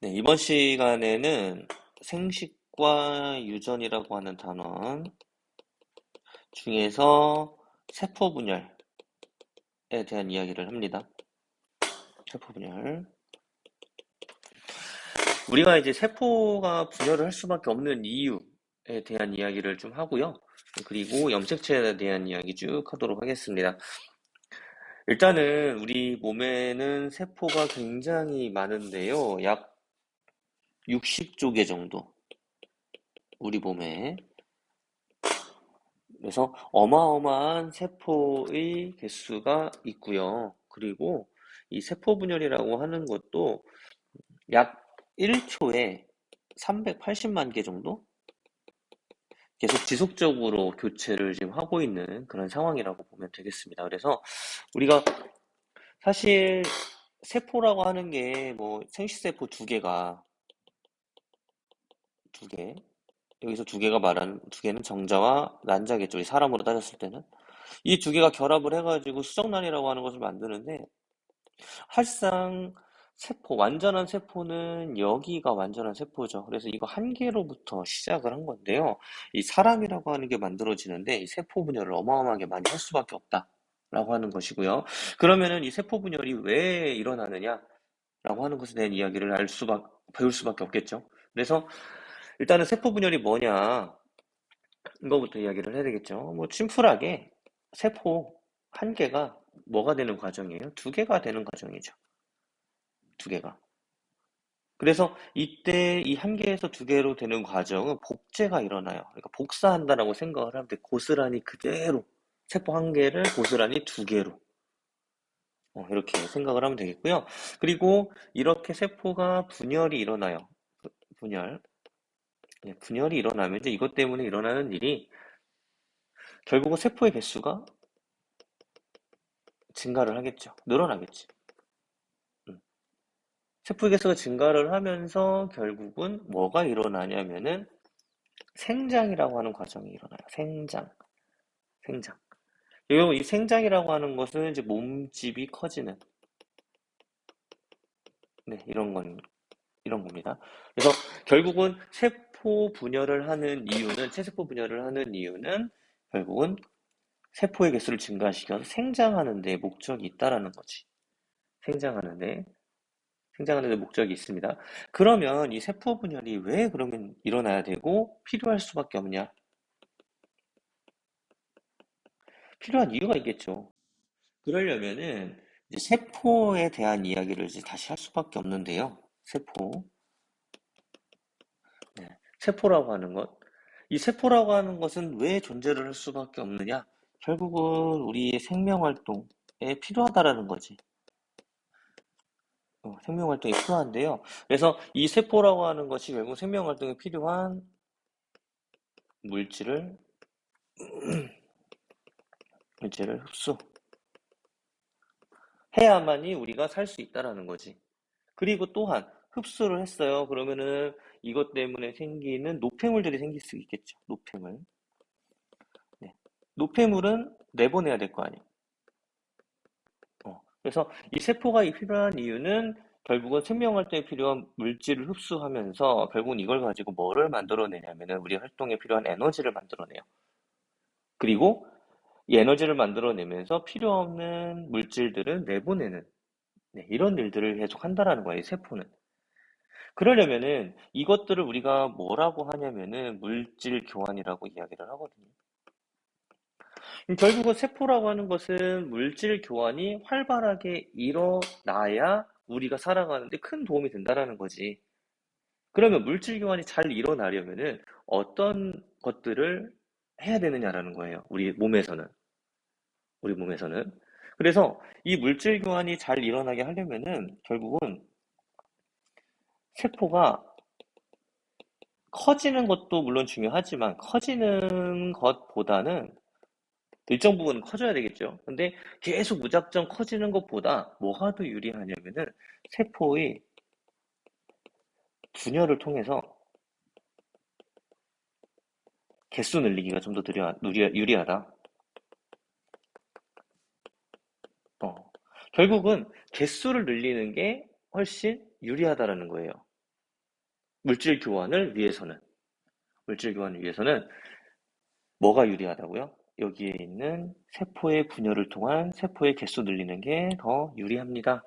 네, 이번 시간에는 생식과 유전이라고 하는 단원 중에서 세포 분열에 대한 이야기를 합니다. 세포 분열. 우리가 이제 세포가 분열을 할 수밖에 없는 이유에 대한 이야기를 좀 하고요. 그리고 염색체에 대한 이야기 쭉 하도록 하겠습니다. 일단은 우리 몸에는 세포가 굉장히 많은데요. 약 60조 개 정도. 우리 몸에. 그래서 어마어마한 세포의 개수가 있고요. 그리고 이 세포 분열이라고 하는 것도 약 1초에 380만 개 정도 계속 지속적으로 교체를 지금 하고 있는 그런 상황이라고 보면 되겠습니다. 그래서 우리가 사실 세포라고 하는 게 뭐 생식세포 두 개, 여기서 두 개가 말하는 두 개는 정자와 난자겠죠. 이 사람으로 따졌을 때는. 이 두 개가 결합을 해가지고 수정란이라고 하는 것을 만드는데, 사실상 완전한 세포는 여기가 완전한 세포죠. 그래서 이거 한 개로부터 시작을 한 건데요. 이 사람이라고 하는 게 만들어지는데, 이 세포 분열을 어마어마하게 많이 할 수밖에 없다라고 하는 것이고요. 그러면은 이 세포 분열이 왜 일어나느냐라고 하는 것에 대한 이야기를 배울 수밖에 없겠죠. 그래서 일단은 세포 분열이 뭐냐, 이거부터 이야기를 해야 되겠죠. 뭐, 심플하게 세포 한 개가 뭐가 되는 과정이에요? 두 개가 되는 과정이죠. 두 개가. 그래서 이때 이 한 개에서 두 개로 되는 과정은 복제가 일어나요. 그러니까 복사한다라고 생각을 하면 돼. 고스란히 그대로. 세포 한 개를 고스란히 두 개로. 이렇게 생각을 하면 되겠고요. 그리고 이렇게 세포가 분열이 일어나요. 분열. 예, 분열이 일어나면 이제 이것 때문에 일어나는 일이 결국은 세포의 개수가 증가를 하겠죠. 늘어나겠지. 음. 세포의 개수가 증가를 하면서 결국은 뭐가 일어나냐면은 생장이라고 하는 과정이 일어나요. 생장. 그리고 이 생장이라고 하는 것은 이제 몸집이 커지는, 네, 이런 겁니다. 그래서 결국은 체세포 분열을 하는 이유는 결국은 세포의 개수를 증가시켜서 생장하는 데 목적이 있다라는 거지. 생장하는 데 목적이 있습니다. 그러면 이 세포 분열이 왜 그러면 일어나야 되고 필요할 수밖에 없냐? 필요한 이유가 있겠죠. 그러려면은 이제 세포에 대한 이야기를 이제 다시 할 수밖에 없는데요. 네. 세포라고 하는 것. 이 세포라고 하는 것은 왜 존재를 할 수밖에 없느냐? 결국은 우리의 생명 활동에 필요하다라는 거지. 생명 활동이 필요한데요. 그래서 이 세포라고 하는 것이 결국 생명 활동에 필요한 물질을 흡수해야만이 우리가 살 수 있다라는 거지. 그리고 또한 흡수를 했어요. 그러면은 이것 때문에 생기는 노폐물들이 생길 수 있겠죠. 노폐물. 네. 노폐물은 내보내야 될 거 아니에요. 그래서 이 세포가 필요한 이유는 결국은 생명 활동에 필요한 물질을 흡수하면서 결국은 이걸 가지고 뭐를 만들어내냐면은 우리 활동에 필요한 에너지를 만들어내요. 그리고 이 에너지를 만들어내면서 필요 없는 물질들을 내보내는, 네, 이런 일들을 계속 한다라는 거예요, 이 세포는. 그러려면은 이것들을 우리가 뭐라고 하냐면은 물질 교환이라고 이야기를 하거든요. 결국은 세포라고 하는 것은 물질 교환이 활발하게 일어나야 우리가 살아가는데 큰 도움이 된다라는 거지. 그러면 물질 교환이 잘 일어나려면은 어떤 것들을 해야 되느냐라는 거예요. 우리 몸에서는. 그래서 이 물질 교환이 잘 일어나게 하려면은 결국은 세포가 커지는 것도 물론 중요하지만 커지는 것보다는 일정 부분은 커져야 되겠죠. 근데 계속 무작정 커지는 것보다 뭐가 더 유리하냐면은 세포의 분열을 통해서 개수 늘리기가 좀 더 유리하다. 어. 결국은 개수를 늘리는 게 훨씬 유리하다라는 거예요. 물질 교환을 위해서는, 물질 교환을 위해서는 뭐가 유리하다고요? 여기에 있는 세포의 분열을 통한 세포의 개수 늘리는 게 더 유리합니다.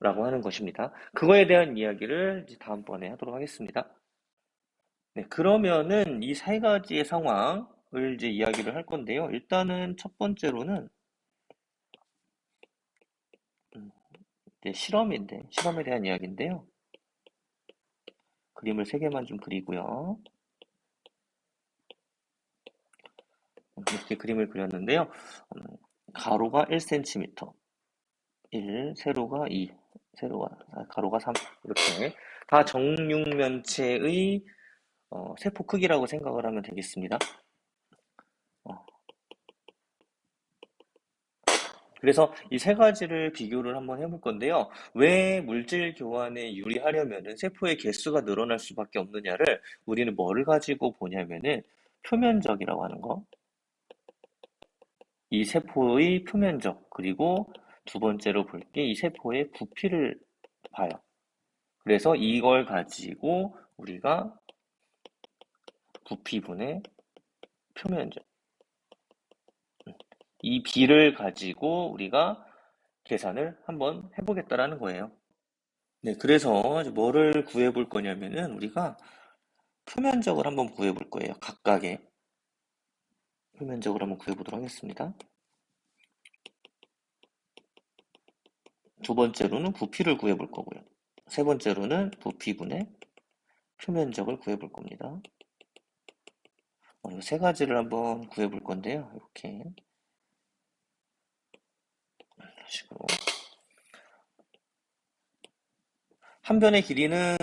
라고 하는 것입니다. 그거에 대한 이야기를 이제 다음번에 하도록 하겠습니다. 네, 그러면은 이 세 가지의 상황을 이제 이야기를 할 건데요. 일단은 첫 번째로는 이제 실험에 대한 이야기인데요. 그림을 세 개만 좀 그리고요. 이렇게 그림을 그렸는데요. 음, 가로가 1cm, 1, 세로가 2, 가로가 3, 이렇게 다 정육면체의 세포 크기라고 생각을 하면 되겠습니다. 어, 그래서 이 세 가지를 비교를 한번 해볼 건데요. 왜 물질 교환에 유리하려면은 세포의 개수가 늘어날 수밖에 없느냐를 우리는 뭐를 가지고 보냐면은 표면적이라고 하는 거. 이 세포의 표면적, 그리고 두 번째로 볼 게 이 세포의 부피를 봐요. 그래서 이걸 가지고 우리가 부피분의 표면적, 이 비를 가지고 우리가 계산을 한번 해보겠다라는 거예요. 네, 그래서 이제 뭐를 구해볼 거냐면은 우리가 표면적을 한번 구해볼 거예요. 각각의 표면적을 한번 구해보도록 하겠습니다. 두 번째로는 부피를 구해볼 거고요. 세 번째로는 부피분의 표면적을 구해볼 겁니다. 이세 가지를 한번 구해볼 건데요. 이렇게 식으로 한 변의 길이는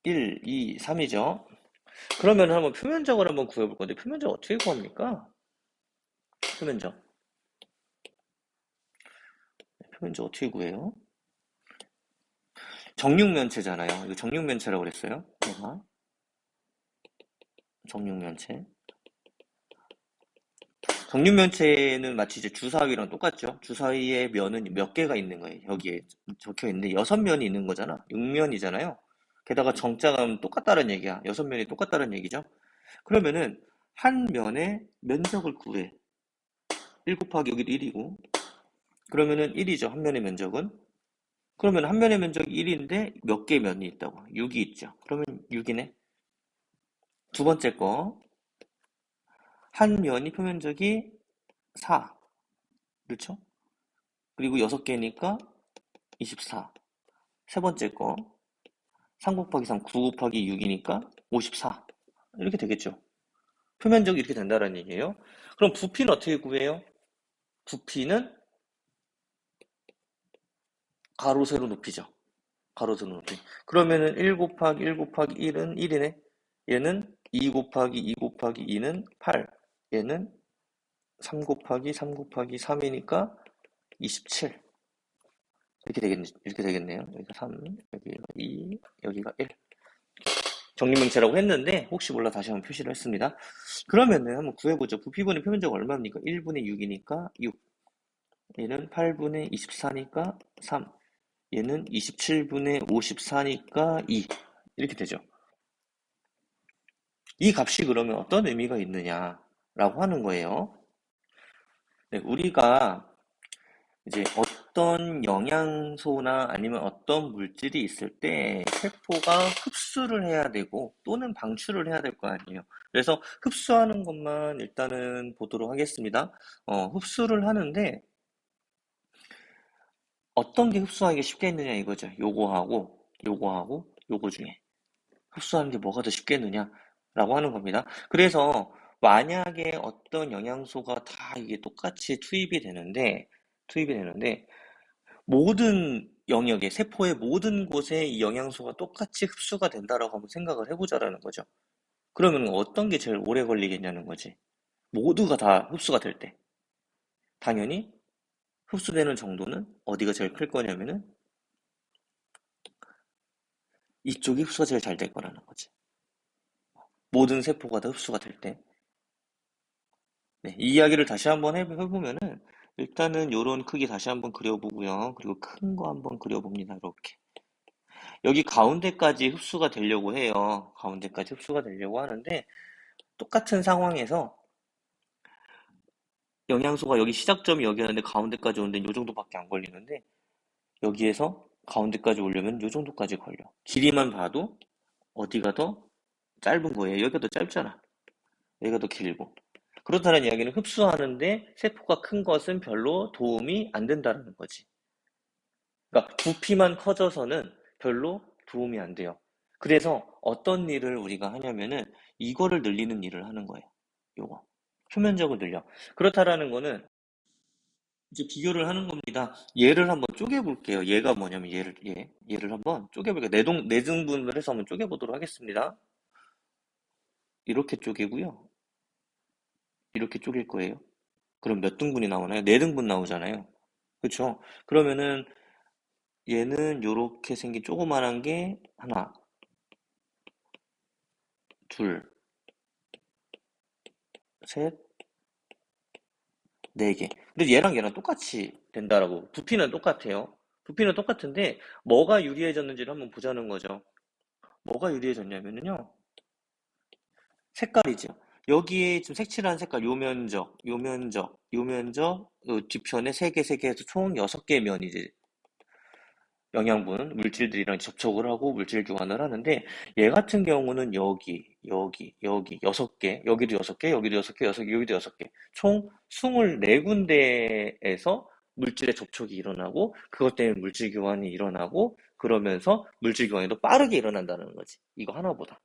1, 2, 3이죠. 그러면 한번 표면적을 한번 구해볼 건데 표면적 어떻게 구합니까? 표면적. 표면적 어떻게 구해요? 정육면체잖아요. 이거 정육면체라고 그랬어요. 얘가 정육면체. 정육면체는 마치 이제 주사위랑 똑같죠. 주사위의 면은 몇 개가 있는 거예요. 여기에 적혀 있는데 여섯 면이 있는 거잖아. 6면이잖아요. 게다가 정자가 똑같다는 얘기야. 여섯 면이 똑같다는 얘기죠. 그러면은 한 면의 면적을 구해. 1 곱하기 여기도 1이고. 그러면은 1이죠. 한 면의 면적은. 그러면 한 면의 면적이 1인데 몇 개 면이 있다고? 6이 있죠. 그러면 6이네. 두 번째 거. 한 면이 표면적이 4. 그렇죠? 그리고 6개니까 24. 세 번째 거. 3 곱하기 3, 9 곱하기 6이니까 54. 이렇게 되겠죠. 표면적이 이렇게 된다는 얘기예요. 그럼 부피는 어떻게 구해요? 부피는 가로, 세로 높이죠. 가로, 세로 높이. 그러면은 1 곱하기 1 곱하기 1은 1이네. 얘는 2 곱하기 2 곱하기 2는 8. 얘는 3 곱하기 3 곱하기 3이니까 27. 이렇게 되겠네요. 여기가 3, 여기가 2, 여기가 1. 정리명체라고 했는데 혹시 몰라 다시 한번 표시를 했습니다. 그러면은 한번 구해보죠. 부피분의 표면적 얼마입니까? 1분의 6이니까 6. 얘는 8분의 24니까 3. 얘는 27분의 54니까 2. 이렇게 되죠. 이 값이 그러면 어떤 의미가 있느냐라고 하는 거예요. 네, 우리가 이제 어떤 영양소나 아니면 어떤 물질이 있을 때 세포가 흡수를 해야 되고 또는 방출을 해야 될 거 아니에요. 그래서 흡수하는 것만 일단은 보도록 하겠습니다. 흡수를 하는데 어떤 게 흡수하기 쉽게 있느냐 이거죠. 요거하고 요거 중에 흡수하는 게 뭐가 더 쉽겠느냐라고 하는 겁니다. 그래서 만약에 어떤 영양소가 다 이게 똑같이 투입이 되는데 모든 영역에 세포의 모든 곳에 이 영양소가 똑같이 흡수가 된다라고 한번 생각을 해보자라는 거죠. 그러면 어떤 게 제일 오래 걸리겠냐는 거지. 모두가 다 흡수가 될 때. 당연히 흡수되는 정도는 어디가 제일 클 거냐면은 이쪽이 흡수가 제일 잘 될 거라는 거지. 모든 세포가 다 흡수가 될 때. 네, 이 이야기를 다시 한번 해보면은 일단은 요런 크기 다시 한번 그려보고요. 그리고 큰 거 한번 그려봅니다. 이렇게. 여기 가운데까지 흡수가 되려고 해요. 가운데까지 흡수가 되려고 하는데 똑같은 상황에서 영양소가 여기 시작점이 여기였는데 가운데까지 오는데 요 정도밖에 안 걸리는데 여기에서 가운데까지 오려면 요 정도까지 걸려. 길이만 봐도 어디가 더 짧은 거예요. 여기가 더 짧잖아. 여기가 더 길고. 그렇다는 이야기는 흡수하는데 세포가 큰 것은 별로 도움이 안 된다는 거지. 그러니까 부피만 커져서는 별로 도움이 안 돼요. 그래서 어떤 일을 우리가 하냐면은 이거를 늘리는 일을 하는 거예요. 요거. 표면적으로 늘려. 그렇다라는 거는 이제 비교를 하는 겁니다. 얘를 한번 쪼개볼게요. 얘가 뭐냐면 얘를 한번 쪼개볼게요. 내등분을 해서 한번 쪼개보도록 하겠습니다. 이렇게 쪼개고요. 이렇게 쪼갤 거예요. 그럼 몇 등분이 나오나요? 4등분 나오잖아요. 그쵸? 그러면은 얘는 요렇게 생긴 조그만한 게 하나, 둘, 셋, 네 개. 근데 얘랑 얘랑 똑같이 된다라고. 부피는 똑같아요. 부피는 똑같은데 뭐가 유리해졌는지를 한번 보자는 거죠. 뭐가 유리해졌냐면요. 색깔이죠. 여기에 지금 색칠한 색깔, 요 면적, 요 면적, 요 면적, 요 뒤편에 3개, 3개 해서 총 6개의 면이 이제 영양분, 물질들이랑 접촉을 하고 물질 교환을 하는데 얘 같은 경우는 여기 6개, 여기도 6개, 여기도 6개, 여기도 6개. 총 24군데에서 물질의 접촉이 일어나고 그것 때문에 물질 교환이 일어나고 그러면서 물질 교환이 더 빠르게 일어난다는 거지. 이거 하나보다.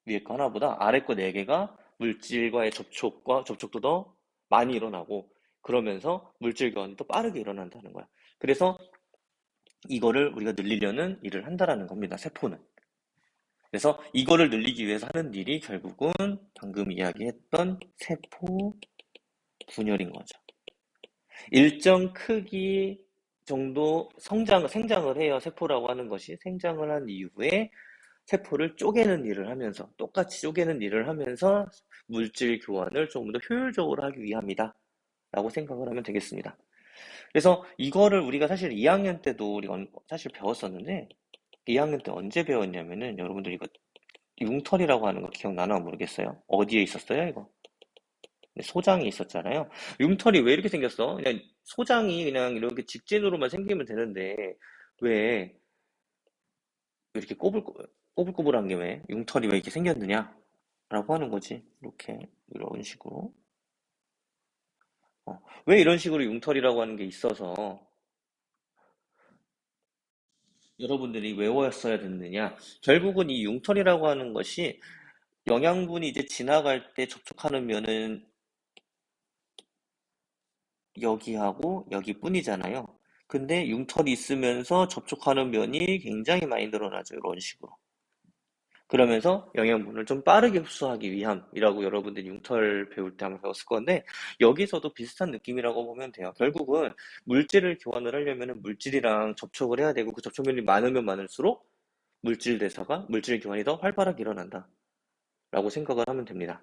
위에 거 하나보다 아래 거 4개가 물질과의 접촉도 더 많이 일어나고 그러면서 물질 교환이 더 빠르게 일어난다는 거야. 그래서 이거를 우리가 늘리려는 일을 한다라는 겁니다. 세포는. 그래서 이거를 늘리기 위해서 하는 일이 결국은 방금 이야기했던 세포 분열인 거죠. 일정 크기 정도 생장을 해요. 세포라고 하는 것이 생장을 한 이후에 세포를 쪼개는 일을 하면서 똑같이 쪼개는 일을 하면서 물질 교환을 조금 더 효율적으로 하기 위함이다. 라고 생각을 하면 되겠습니다. 그래서 이거를 우리가 사실 2학년 때도 우리가 사실 배웠었는데 2학년 때 언제 배웠냐면은 여러분들 이거 융털이라고 하는 거 기억나나 모르겠어요. 어디에 있었어요, 이거? 네, 소장이 있었잖아요. 융털이 왜 이렇게 생겼어? 그냥 소장이 그냥 이렇게 직진으로만 생기면 되는데 왜 이렇게 꼬불꼬불한 게 왜 융털이 왜 이렇게 생겼느냐? 라고 하는 거지. 이렇게 이런 식으로. 왜 이런 식으로 융털이라고 하는 게 있어서 여러분들이 외웠어야 됐느냐? 결국은 이 융털이라고 하는 것이 영양분이 이제 지나갈 때 접촉하는 면은 여기하고 여기뿐이잖아요. 근데 융털이 있으면서 접촉하는 면이 굉장히 많이 늘어나죠. 이런 식으로. 그러면서 영양분을 좀 빠르게 흡수하기 위함이라고 여러분들이 융털 배울 때 한번 배웠을 건데 여기서도 비슷한 느낌이라고 보면 돼요. 결국은 물질을 교환을 하려면 물질이랑 접촉을 해야 되고 그 접촉면이 많으면 많을수록 물질 교환이 더 활발하게 일어난다. 라고 생각을 하면 됩니다.